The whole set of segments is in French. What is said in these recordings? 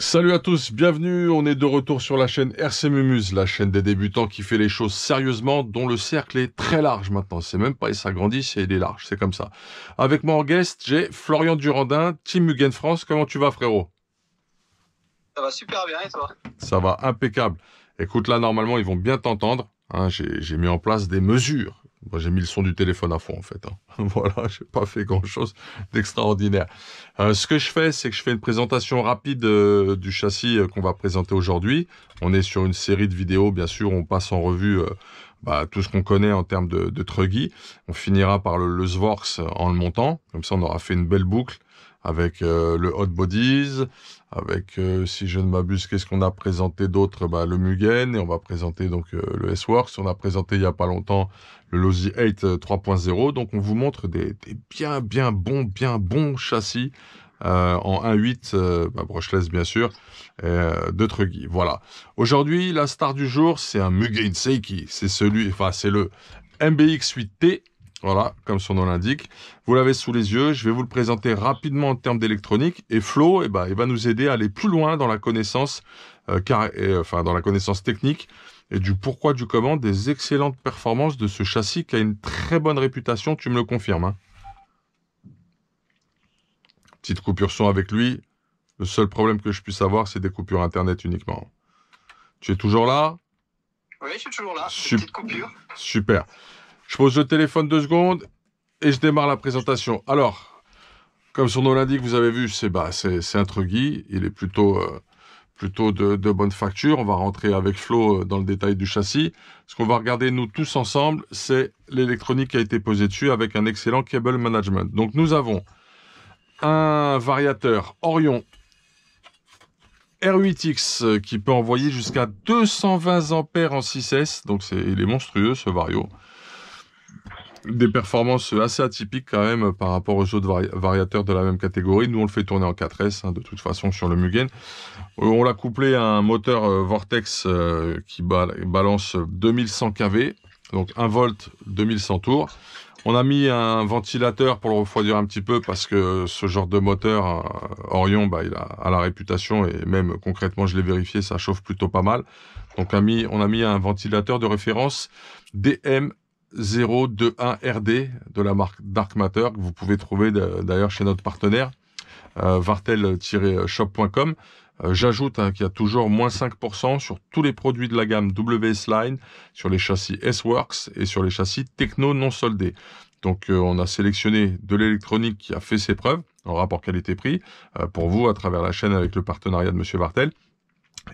Salut à tous, bienvenue, on est de retour sur la chaîne RC Mumuse, la chaîne des débutants qui fait les choses sérieusement, dont le cercle est très large maintenant. C'est même pas il s'agrandit, c'est il est large, c'est comme ça. Avec moi en guest, j'ai Florian Durandin, Team Mugen France. Comment tu vas, frérot? Ça va super bien et toi? Ça va impeccable. Écoute, là, normalement, ils vont bien t'entendre, hein. J'ai mis en place des mesures. Moi, j'ai mis le son du téléphone à fond, en fait, hein. Voilà, j'ai pas fait grand-chose d'extraordinaire. Ce que je fais, c'est que je fais une présentation rapide du châssis qu'on va présenter aujourd'hui. On est sur une série de vidéos, bien sûr, on passe en revue tout ce qu'on connaît en termes de truggy. On finira par le Sworks en le montant. Comme ça, on aura fait une belle boucle avec le Hot Bodies, avec, si je ne m'abuse, qu'est-ce qu'on a présenté d'autre? Le Mugen, et on va présenter donc le S-Works. On a présenté il y a pas longtemps le Losi 8 3.0. Donc on vous montre des bien bons châssis en 1.8, brushless bien sûr, de Truggy. Voilà. Aujourd'hui, la star du jour, c'est un Mugen Seiki. C'est le MBX 8T. Voilà, comme son nom l'indique. Vous l'avez sous les yeux. Je vais vous le présenter rapidement en termes d'électronique. Et Flo, il va nous aider à aller plus loin dans la connaissance, dans la connaissance technique et du pourquoi du comment des excellentes performances de ce châssis qui a une très bonne réputation. Tu me le confirmes, hein? Petite coupure son avec lui. Le seul problème que je puisse avoir, c'est des coupures internet uniquement. Tu es toujours là? Oui, je suis toujours là, des Sup- petites coupures. Super. Je pose le téléphone 2 secondes et je démarre la présentation. Alors, comme son nom l'indique, vous avez vu, c'est un Truggy. Il est plutôt de bonne facture. On va rentrer avec Flo dans le détail du châssis. Ce qu'on va regarder, nous tous ensemble, c'est l'électronique qui a été posée dessus avec un excellent cable management. Donc, nous avons un variateur Orion R8X qui peut envoyer jusqu'à 220 ampères en 6S. Donc, il est monstrueux, ce vario. Des performances assez atypiques quand même par rapport aux autres variateurs de la même catégorie. Nous, on le fait tourner en 4S, hein, de toute façon, sur le Mugen. On l'a couplé à un moteur Vortex qui balance 2100 kV, donc 1 volt, 2100 tours. On a mis un ventilateur pour le refroidir un petit peu parce que ce genre de moteur, Orion, il a la réputation et même concrètement, je l'ai vérifié, ça chauffe plutôt pas mal. Donc on a mis un ventilateur de référence DM021RD de la marque Dark Matter que vous pouvez trouver d'ailleurs chez notre partenaire vartel-shop.com. J'ajoute qu'il y a toujours moins 5% sur tous les produits de la gamme WS Line, sur les châssis S-Works et sur les châssis Techno non soldés. Donc on a sélectionné de l'électronique qui a fait ses preuves en rapport qualité-prix pour vous à travers la chaîne avec le partenariat de Monsieur Vartel.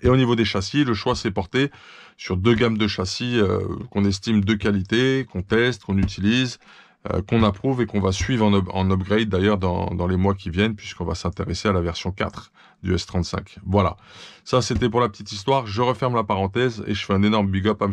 Et au niveau des châssis, le choix s'est porté sur 2 gammes de châssis qu'on estime de qualité, qu'on teste, qu'on utilise, qu'on approuve et qu'on va suivre en upgrade d'ailleurs dans les mois qui viennent, puisqu'on va s'intéresser à la version 4 du S35. Voilà. Ça, c'était pour la petite histoire. Je referme la parenthèse et je fais un énorme big up à M.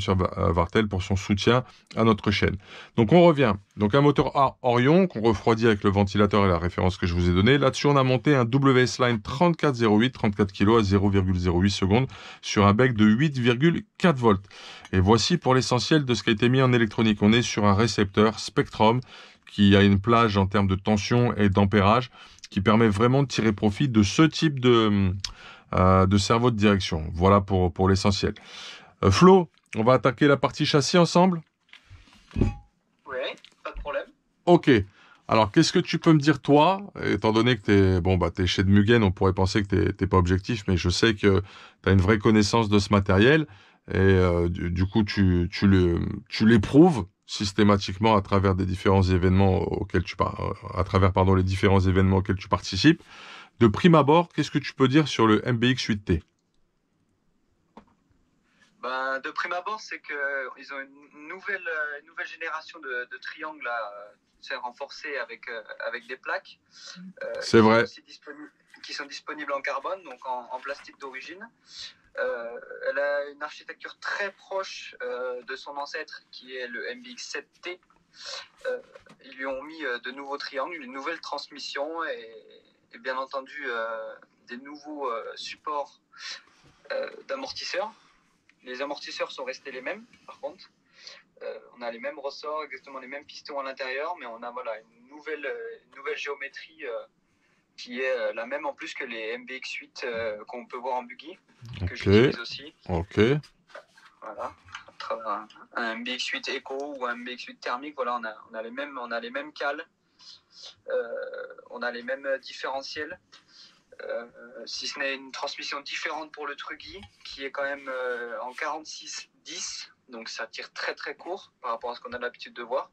Vartel pour son soutien à notre chaîne. Donc, on revient. Donc, un moteur Orion qu'on refroidit avec le ventilateur et la référence que je vous ai donnée. Là-dessus, on a monté un WS Line 3408, 34 kg à 0,08 secondes sur un bec de 8,4 volts. Et voici pour l'essentiel de ce qui a été mis en électronique. On est sur un récepteur Spectrum qui a une plage en termes de tension et d'ampérage qui permet vraiment de tirer profit de ce type de cerveau de direction. Voilà pour l'essentiel. Flo, on va attaquer la partie châssis ensemble? Oui, pas de problème. Ok. Alors, qu'est-ce que tu peux me dire, toi, étant donné que t'es chez de Mugen, on pourrait penser que t'es pas objectif, mais je sais que tu as une vraie connaissance de ce matériel, et du coup, tu l'éprouves systématiquement à travers des différents événements à travers, pardon, les différents événements auxquels tu participes. De prime abord, qu'est-ce que tu peux dire sur le MBX 8T? Ben, de prime abord, c'est qu'ils ont une nouvelle génération de triangles c'est renforcés avec des plaques C'est vrai. qui sont disponibles en carbone, donc en plastique d'origine. Elle a une architecture très proche de son ancêtre qui est le MBX 7T. Ils lui ont mis de nouveaux triangles, une nouvelle transmission et bien entendu des nouveaux supports d'amortisseurs. Les amortisseurs sont restés les mêmes, par contre. On a les mêmes ressorts, exactement les mêmes pistons à l'intérieur, mais on a voilà, une nouvelle géométrie qui est la même en plus que les MBX8 qu'on peut voir en buggy, que Ok, j'utilise aussi. ok, Voilà. À travers un MBX8 Eco ou un MBX8 thermique, voilà, on a les mêmes cales, on a les mêmes différentiels. Si ce n'est une transmission différente pour le Truggy, qui est quand même en 46-10, donc ça tire très très court par rapport à ce qu'on a l'habitude de voir.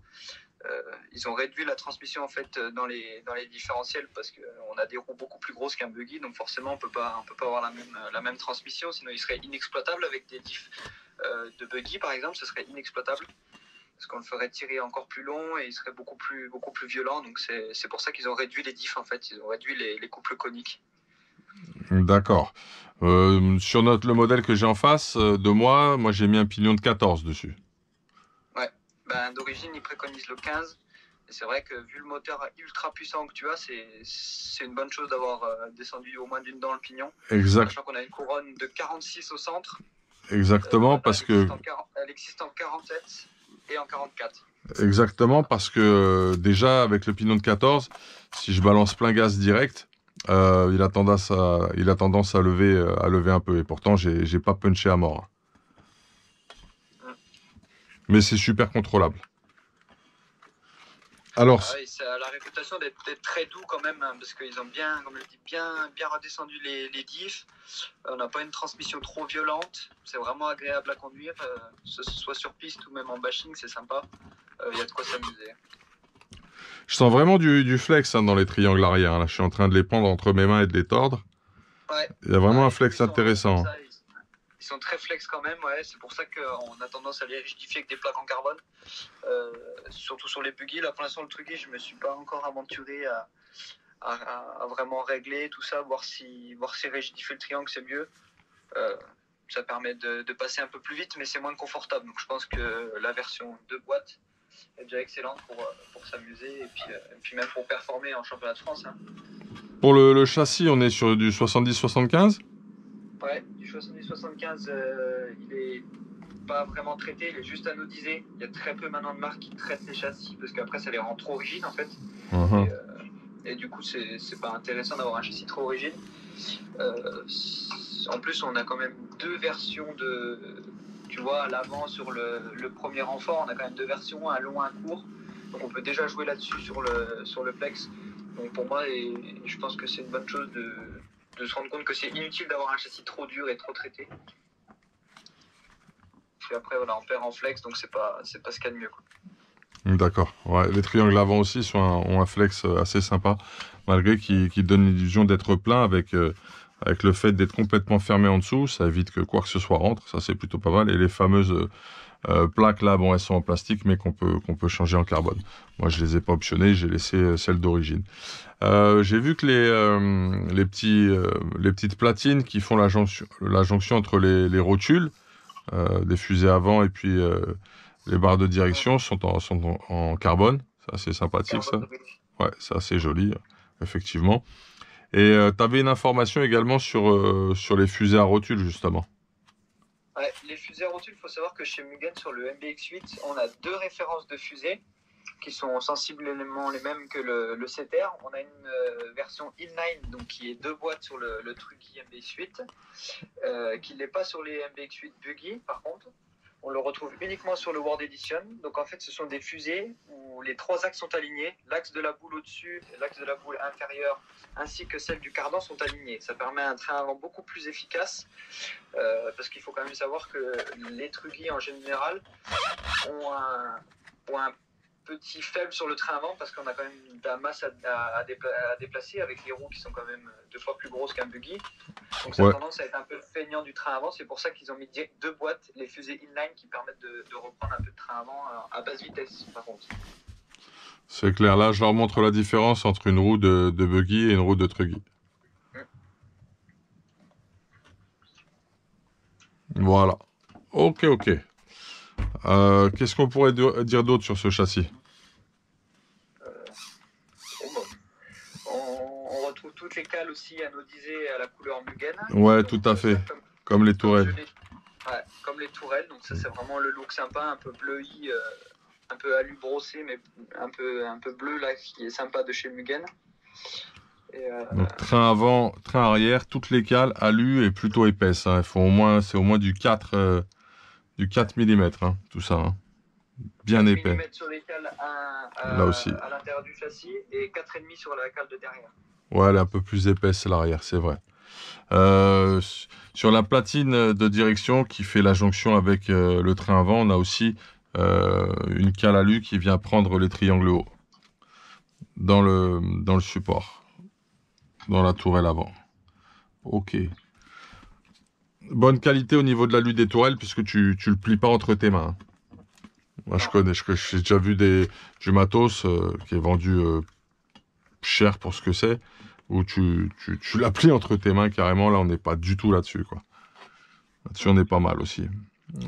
Ils ont réduit la transmission en fait dans les différentiels parce qu'on a des roues beaucoup plus grosses qu'un buggy, donc forcément on peut pas avoir la même transmission, sinon il serait inexploitable avec des diffs de buggy par exemple, ce serait inexploitable parce qu'on le ferait tirer encore plus long et il serait beaucoup plus violent, donc c'est pour ça qu'ils ont réduit les diffs en fait, ils ont réduit les couples coniques. d'accord. Sur le modèle que j'ai en face de moi j'ai mis un pignon de 14 dessus. Ouais, ben, d'origine ils préconisent le 15. Et c'est vrai que vu le moteur ultra puissant que tu as, c'est une bonne chose d'avoir descendu au moins d'une dans le pignon. Exact. Sachant qu'on a une couronne de 46 au centre. Exactement, parce que... Elle existe en 47 et en 44. Exactement, parce que déjà, avec le pignon de 14, si je balance plein gaz direct, il a tendance à lever un peu. Et pourtant, j'ai pas punché à mort. Mais c'est super contrôlable. Alors, Ah oui, ça a la réputation d'être très doux quand même, hein, parce qu'ils ont bien, comme je dis, bien redescendu les diffs. On n'a pas une transmission trop violente. C'est vraiment agréable à conduire, que ce soit sur piste ou même en bashing, c'est sympa. Il y a de quoi s'amuser. je sens vraiment du flex dans les triangles arrière. Là, je suis en train de les prendre entre mes mains et de les tordre. Ouais. Il y a vraiment un flex intéressant. Ils sont très flex quand même, ouais. C'est pour ça qu'on a tendance à les rigidifier avec des plaques en carbone. Surtout sur les buggy. Là, pour l'instant, le Truggy, je ne me suis pas encore aventuré à vraiment régler tout ça, voir si rigidifier le triangle, c'est mieux. Ça permet de passer un peu plus vite, mais c'est moins confortable. Donc je pense que la version 2 boîtes est déjà excellente pour s'amuser et puis même pour performer en championnat de France. Hein. Pour le châssis, on est sur du 70-75 ? Ouais, du 70-75, il est pas vraiment traité, il est juste anodisé. Il y a très peu maintenant de marques qui traitent les châssis parce qu'après ça les rend trop rigides en fait. Et du coup, c'est pas intéressant d'avoir un châssis trop rigide. En plus, on a quand même deux versions tu vois, à l'avant sur le premier renfort, on a quand même deux versions, un long, un court. Donc on peut déjà jouer là-dessus sur le flex. Donc pour moi, je pense que c'est une bonne chose de se rendre compte que c'est inutile d'avoir un châssis trop dur et trop traité. Puis après, voilà, on perd en flex, donc c'est pas ce qu'il y a de mieux. Quoi. D'accord. Ouais, les triangles avant aussi ont un flex assez sympa, malgré qu'ils donnent l'illusion d'être plein avec le fait d'être complètement fermé en dessous. Ça évite que quoi que ce soit rentre. Ça, c'est plutôt pas mal. Et les fameuses plaques là, bon, elles sont en plastique, mais qu'on peut changer en carbone. Moi, je les ai pas optionnées. J'ai laissé celles d'origine. J'ai vu que les petites platines qui font la jonction entre les rotules des fusées avant et puis les barres de direction sont en carbone. C'est assez sympathique, ça. Ouais, c'est assez joli, effectivement. Et tu avais une information également sur les fusées à rotules, justement. Ouais, les fusées à rotules, il faut savoir que chez Mugen, sur le MBX8, on a deux références de fusées qui sont sensiblement les mêmes que le CTR. On a une version inline, donc qui est deux boîtes sur le Truggy MBX8, qui n'est pas sur les MBX8 Buggy, par contre. On le retrouve uniquement sur le World Edition. Donc en fait, ce sont des fusées où les trois axes sont alignés. L'axe de la boule au-dessus, l'axe de la boule inférieure, ainsi que celle du cardan sont alignés. Ça permet un train avant beaucoup plus efficace, parce qu'il faut quand même savoir que les Truggy en général ont un petit faible sur le train avant parce qu'on a quand même de la masse à déplacer avec les roues qui sont quand même 2 fois plus grosses qu'un buggy. Donc ça a tendance à être un peu feignant du train avant. C'est pour ça qu'ils ont mis deux boîtes, les fusées inline, qui permettent de reprendre un peu de train avant à basse vitesse par contre. C'est clair, là je leur montre la différence entre une roue de buggy et une roue de Truggy. Voilà. Ok. Qu'est-ce qu'on pourrait dire d'autre sur ce châssis ? On retrouve toutes les cales aussi anodisées à la couleur Mugen. Ouais, tout à fait. Comme les tourelles. Comme les tourelles. Donc ça, c'est vraiment le look sympa, un peu bleuï, un peu alu brossé, mais un peu bleu là, qui est sympa de chez Mugen. Et, Donc train avant, train arrière, toutes les cales alu et plutôt épaisses. Hein. Il faut c'est au moins du 4 mm, hein, tout ça. Hein. Bien 4 épais. mm sur les cales Là aussi. à l'intérieur du châssis et 4,5 sur la cale de derrière. Ouais, elle est un peu plus épaisse l'arrière, c'est vrai. Euh, sur la platine de direction qui fait la jonction avec le train avant, on a aussi une cale alu qui vient prendre les triangles hauts dans le support, dans la tourelle avant. Ok. Bonne qualité au niveau de l'alu des tourelles puisque tu le plies pas entre tes mains. Moi, j'ai déjà vu du matos qui est vendu cher pour ce que c'est, où tu la plies entre tes mains carrément. Là, on n'est pas du tout là-dessus, quoi. Là-dessus, on est pas mal aussi.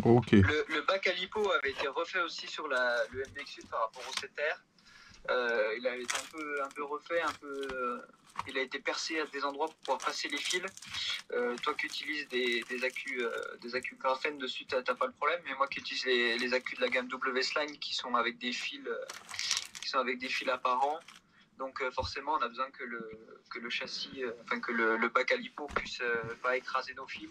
Ok. Le bac à lipo avait été refait aussi sur le MBX8 par rapport au 7R. Il a été un peu refait, il a été percé à des endroits pour pouvoir passer les fils. Toi qui utilises des accus graphène dessus, t'as pas le problème. Mais moi qui utilise les accus de la gamme W-Sline qui sont avec des fils, apparents. Donc forcément, on a besoin que le châssis, que le bac à lipo puisse pas écraser nos fils.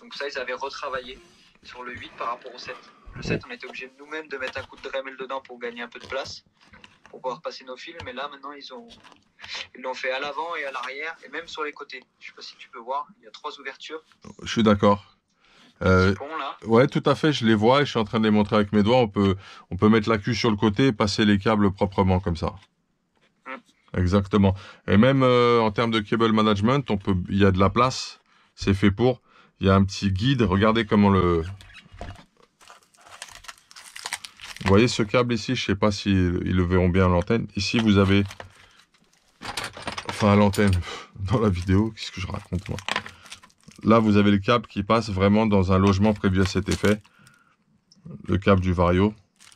Donc ça, ils avaient retravaillé sur le 8 par rapport au 7. Le 7, on était obligé nous-mêmes de mettre un coup de Dremel dedans pour gagner un peu de place, pour pouvoir passer nos fils. Mais là, maintenant, ils l'ont fait à l'avant et à l'arrière, et même sur les côtés. Je sais pas si tu peux voir, il y a 3 ouvertures. Je suis d'accord. Ouais, tout à fait, je les vois et je suis en train de les montrer avec mes doigts. On peut mettre la cuve sur le côté et passer les câbles proprement comme ça. Exactement. Et même en termes de cable management, il y a de la place, c'est fait pour. Il y a un petit guide, regardez comment Vous voyez ce câble ici, je sais pas si ils le verront bien à l'antenne. Ici, vous avez... Enfin, à l'antenne, dans la vidéo, qu'est-ce que je raconte, moi? Là, vous avez le câble qui passe vraiment dans un logement prévu à cet effet. Le câble du Vario,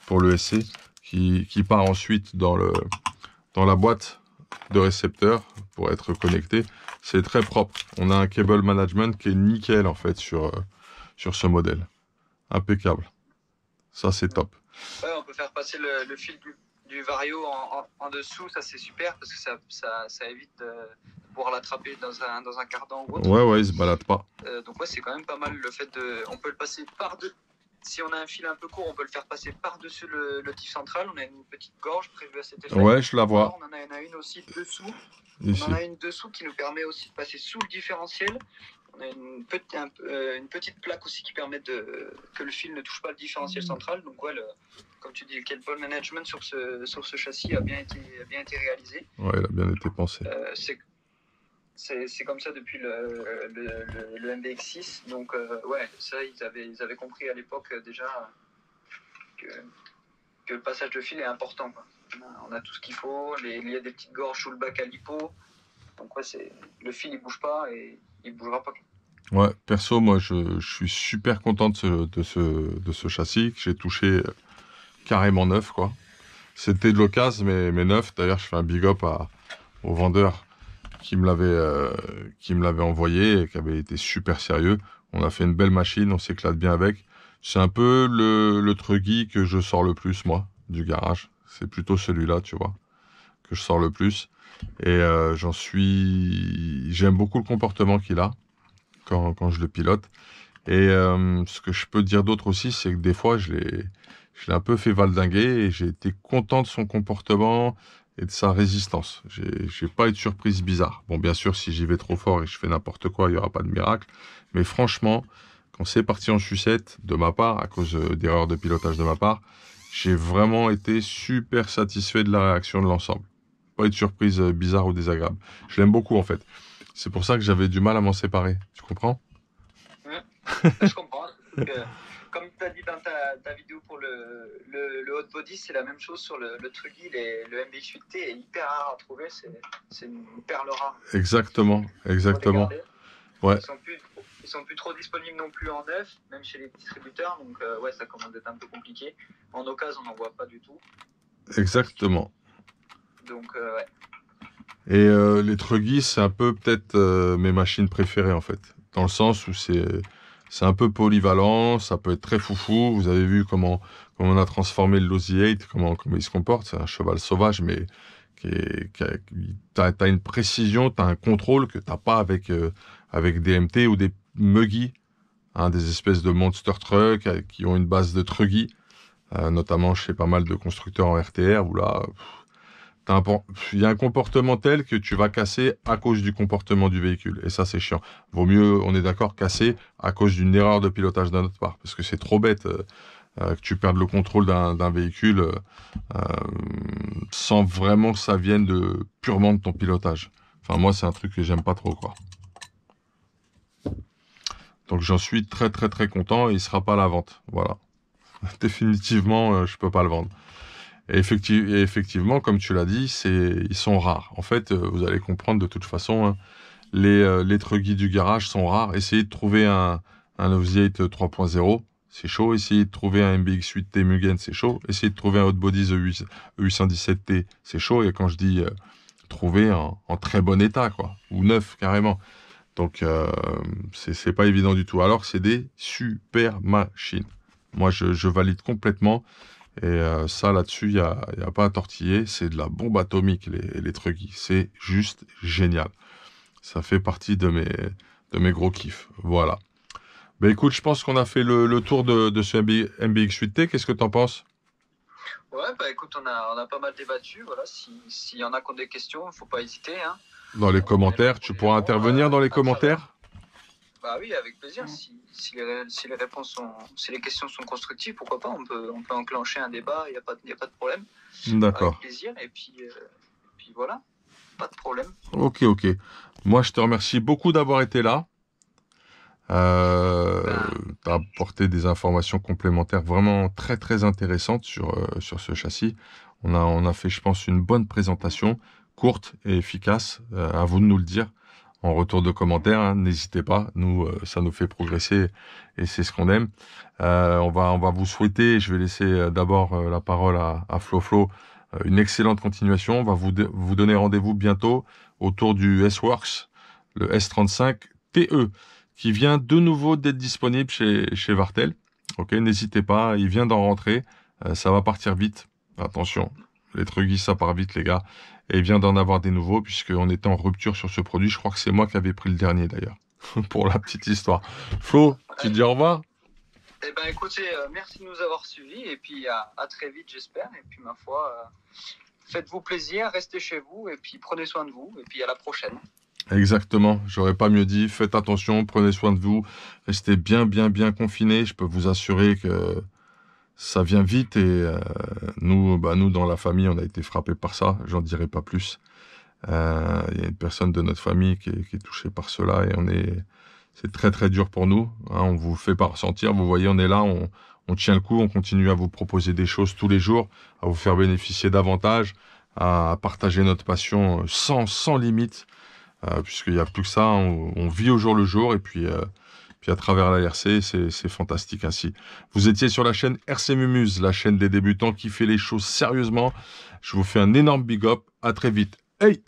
pour le SC, qui part ensuite dans la boîte de récepteur pour être connecté. C'est très propre. On a un cable management qui est nickel en fait sur ce modèle. Impeccable. Ça c'est top. Ouais, on peut faire passer le fil du Vario en dessous, ça c'est super parce que ça évite de pouvoir l'attraper dans un cardan ou autre. Ouais, il se balade pas. Donc ouais, c'est quand même pas mal le fait on peut le passer par-dessus. Si on a un fil un peu court, on peut le faire passer par-dessus le tif central. On a une petite gorge prévue à cet effet. Ouais, je la vois. Alors, on en a une aussi dessous. Ici. On en a une dessous qui nous permet aussi de passer sous le différentiel. On a une petite plaque aussi qui permet que le fil ne touche pas le différentiel central. Donc ouais, comme tu dis, le cable management sur ce châssis a bien été réalisé. Ouais, il a bien été pensé. C'est comme ça depuis le MBX6. Donc ouais, ça ils avaient compris à l'époque déjà que le passage de fil est important, quoi. On a tout ce qu'il faut. Il y a des petites gorges sous le bac à lipo. Donc ouais, le fil il bouge pas et il bougera pas. Ouais, perso, moi je suis super content de ce châssis que j'ai touché carrément neuf, quoi. C'était de l'occasion, mais neuf. D'ailleurs, je fais un big up au vendeur qui me l'avait envoyé et qui avait été super sérieux. On a fait une belle machine, on s'éclate bien avec. C'est un peu le truggy que je sors le plus, moi, du garage. C'est plutôt celui-là, tu vois, que je sors le plus. Et j'aime beaucoup le comportement qu'il a quand je le pilote. Et ce que je peux dire d'autre aussi, c'est que des fois, je l'ai un peu fait valdinguer et j'ai été content de son comportement et de sa résistance. J'ai pas eu de surprise bizarre. Bon, bien sûr, si j'y vais trop fort et je fais n'importe quoi, il y aura pas de miracle. Mais franchement, quand c'est parti en sucette de ma part, à cause d'erreurs de pilotage de ma part, j'ai vraiment été super satisfait de la réaction de l'ensemble. Pas eu de surprise bizarre ou désagréable. Je l'aime beaucoup, en fait. C'est pour ça que j'avais du mal à m'en séparer. Tu comprends? Je comprends. Comme tu as dit dans ta vidéo pour le hot body, c'est la même chose sur le Truggy. Le MBX8T est hyper rare à trouver. C'est une perle rare. Exactement. Ouais. Ils sont plus trop disponibles non plus en neuf, même chez les distributeurs. Donc ouais, ça commence à être un peu compliqué. En occasion, on n'en voit pas du tout. Exactement. Donc ouais. Et les Truggy, c'est un peu peut-être mes machines préférées en fait. Dans le sens où c'est un peu polyvalent, ça peut être très foufou. Vous avez vu comment on a transformé le Losi 8, comment il se comporte. C'est un cheval sauvage, mais T'as une précision, t'as un contrôle que t'as pas avec des MT ou des Muggy, hein, des espèces de monster truck qui ont une base de truggy, notamment chez pas mal de constructeurs en RTR où là, il y a un comportement tel que tu vas casser à cause du comportement du véhicule. Et ça, c'est chiant. Vaut mieux, on est d'accord, casser à cause d'une erreur de pilotage de notre part. Parce que c'est trop bête que tu perdes le contrôle d'un véhicule sans vraiment que ça vienne purement de ton pilotage. Enfin, moi, c'est un truc que j'aime pas trop, quoi. Donc, j'en suis très, très, très content et il sera pas à la vente. Voilà. Définitivement, je peux pas le vendre. Et effectivement, comme tu l'as dit, ils sont rares. En fait, vous allez comprendre de toute façon, hein, les truggy du garage sont rares. Essayez de trouver un Loveziate 3.0, c'est chaud. Essayez de trouver un MBX8T Mugen, c'est chaud. Essayez de trouver un Hot Body The 817T, c'est chaud. Et quand je dis trouver en très bon état, quoi, ou neuf carrément. Donc, c'est pas évident du tout. Alors que c'est des super machines. Moi, je valide complètement. Et ça, là-dessus, il y a pas à tortiller. C'est de la bombe atomique, les truggy. C'est juste génial. Ça fait partie de mes gros kiffs. Voilà. Ben écoute, je pense qu'on a fait le tour de ce MBX8T. Qu'est-ce que t'en penses? Ouais, bah écoute, on a pas mal débattu. Voilà, s'il y en a qui ont des questions, il faut pas hésiter, hein. Dans les commentaires, tu pourras intervenir dans les commentaires? Bah oui, avec plaisir. Si les questions sont constructives, pourquoi pas, on peut enclencher un débat, il n'y a pas de problème. D'accord. Avec plaisir, et puis voilà, pas de problème. Ok. Moi, je te remercie beaucoup d'avoir été là. T'as apporté des informations complémentaires vraiment très, très intéressantes sur ce châssis. On a fait, je pense, une bonne présentation, courte et efficace. À vous de nous le dire. En retour de commentaires, hein, n'hésitez pas, nous ça nous fait progresser et c'est ce qu'on aime. On va vous souhaiter, je vais laisser d'abord la parole à Flo, une excellente continuation. On va vous donner rendez-vous bientôt autour du S-Works, le S35 TE, qui vient de nouveau d'être disponible chez Vartel. Ok, n'hésitez pas, il vient d'en rentrer, ça va partir vite. Attention, les truggy ça part vite les gars. Et il vient d'en avoir des nouveaux, puisqu'on était en rupture sur ce produit. Je crois que c'est moi qui avais pris le dernier, d'ailleurs, pour la petite histoire. Flo, tu te dis au revoir? Eh ben, écoutez, merci de nous avoir suivis, et puis à très vite, j'espère. Et puis, ma foi, faites-vous plaisir, restez chez vous, et puis prenez soin de vous, et puis à la prochaine. Exactement, j'aurais pas mieux dit. Faites attention, prenez soin de vous, restez bien confinés. Je peux vous assurer que ça vient vite et nous, dans la famille, on a été frappés par ça. J'en dirai pas plus. Il y a une personne de notre famille qui est touchée par cela et c'est très très dur pour nous. Hein, on vous fait pas ressentir. Vous voyez, on est là, on tient le coup, on continue à vous proposer des choses tous les jours, à vous faire bénéficier davantage, à partager notre passion sans limite, puisqu'il y a plus que ça. On vit au jour le jour et puis à travers la RC, c'est fantastique ainsi. Vous étiez sur la chaîne RC Mumuse, la chaîne des débutants qui fait les choses sérieusement. Je vous fais un énorme big up. À très vite. Hey!